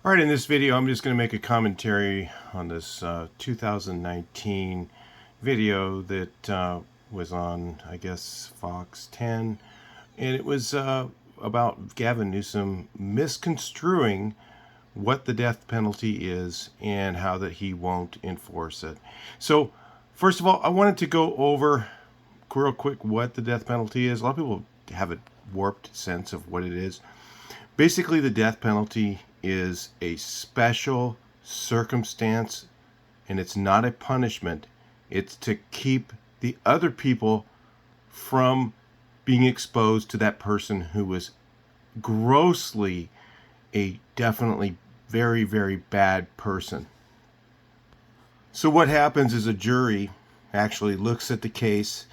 All right, in this video, I'm just going to make a commentary on this 2019 video that was on, I guess, Fox 10. And it was about Gavin Newsome misconstruing what the death penalty is and how that he won't enforce it. So, first of all, I wanted to go over real quick what the death penalty is. A lot of people have a warped sense of what it is. Basically, the death penalty is a special circumstance, and it's not a punishment. It's to keep the other people from being exposed to that person who was grossly definitely very, very bad person. So what happens is a jury actually looks at the case,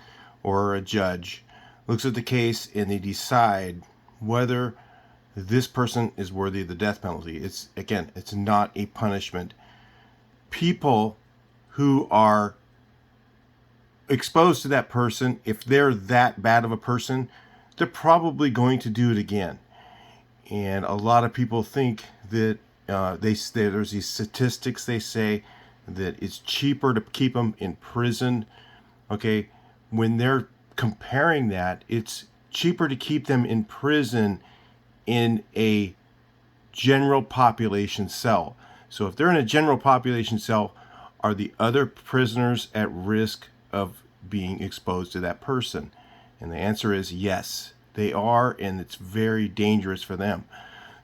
or a judge looks at the case, and they decide whether this person is worthy of the death penalty. It's not a punishment. People who are exposed to that person, if they're that bad of a person, they're probably going to do it again. And a lot of people think that there's these statistics. They say that it's cheaper to keep them in prison. Okay, when they're comparing that, it's cheaper to keep them in prison in a general population cell. So if they're in a general population cell, are the other prisoners at risk of being exposed to that person? And the answer is yes, they are, and it's very dangerous for them.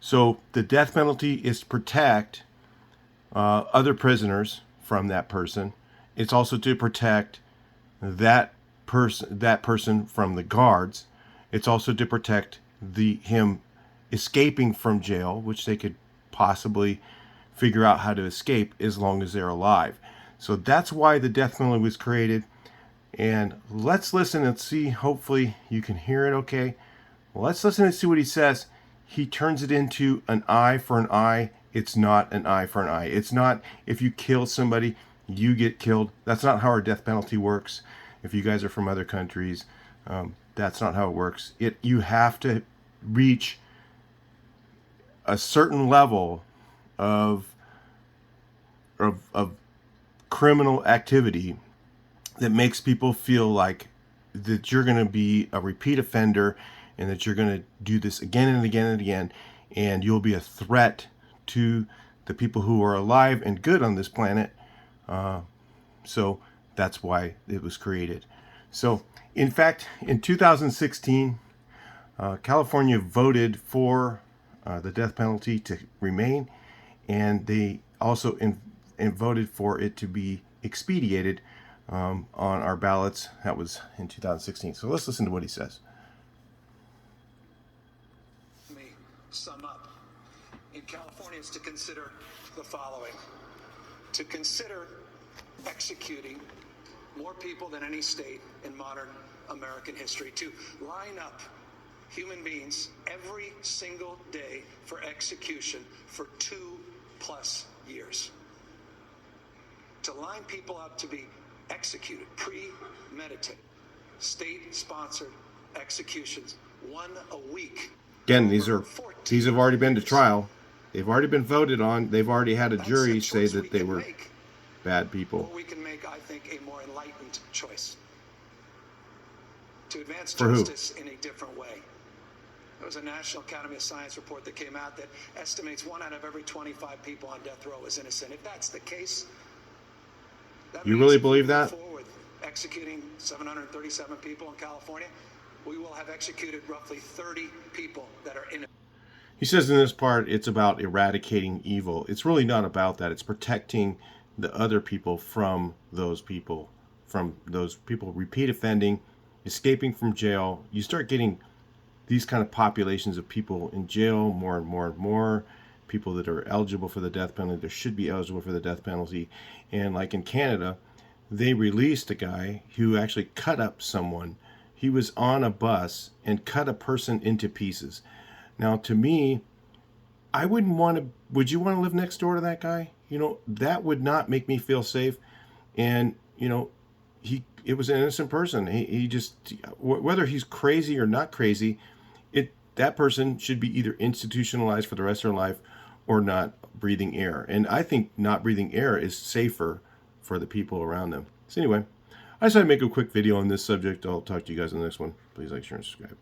So the death penalty is to protect other prisoners from that person. It's also to protect that person from the guards. It's also to protect him escaping from jail, which they could possibly figure out how to escape as long as they're alive. So that's why the death penalty was created. And let's listen and see. Hopefully you can hear it okay. Let's listen and see what he says. He turns it into an eye for an eye. It's not an eye for an eye. It's not if you kill somebody, you get killed. That's not how our death penalty works. If you guys are from other countries, that's not how it works. You have to reach a certain level of criminal activity that makes people feel like that you're going to be a repeat offender and that you're going to do this again and again and again, and you'll be a threat to the people who are alive and good on this planet. So that's why it was created. So in fact, in 2016, California voted for the death penalty to remain, and they also voted for it to be expedited on our ballots. That was in 2016. So let's listen to what he says. Let me sum up. In California, it's to consider the following: to consider executing more people than any state in modern American history, to line up human beings every single day for execution for 2+ years. To line people up to be executed, premeditated, state-sponsored executions, 1 a week. Again, these have already been to trial. They've already been voted on. They've already had a jury say that they were bad people. Or we can make, I think, a more enlightened choice to advance For who? justice in a different way. There was a National Academy of Science report that came out that estimates 1 out of every 25 people on death row is innocent. If that's the case, you really believe that? Forward, executing 737 people in California, we will have executed roughly 30 people that are innocent. He says in this part it's about eradicating evil. It's really not about that. It's protecting the other people from those people repeat offending, escaping from jail. You start getting these kind of populations of people in jail, more and more and more people that are eligible for the death penalty. There should be eligible for the death penalty. And like in Canada, they released a guy who actually cut up someone. He was on a bus and cut a person into pieces. Now, to me, I wouldn't want to. Would you want to live next door to that guy? You know, that would not make me feel safe. And you know, it was an innocent person. He just, whether he's crazy or not crazy, that person should be either institutionalized for the rest of their life, or not breathing air. And I think not breathing air is safer for the people around them. So anyway, I decided to make a quick video on this subject. I'll talk to you guys in the next one. Please like, share, and subscribe.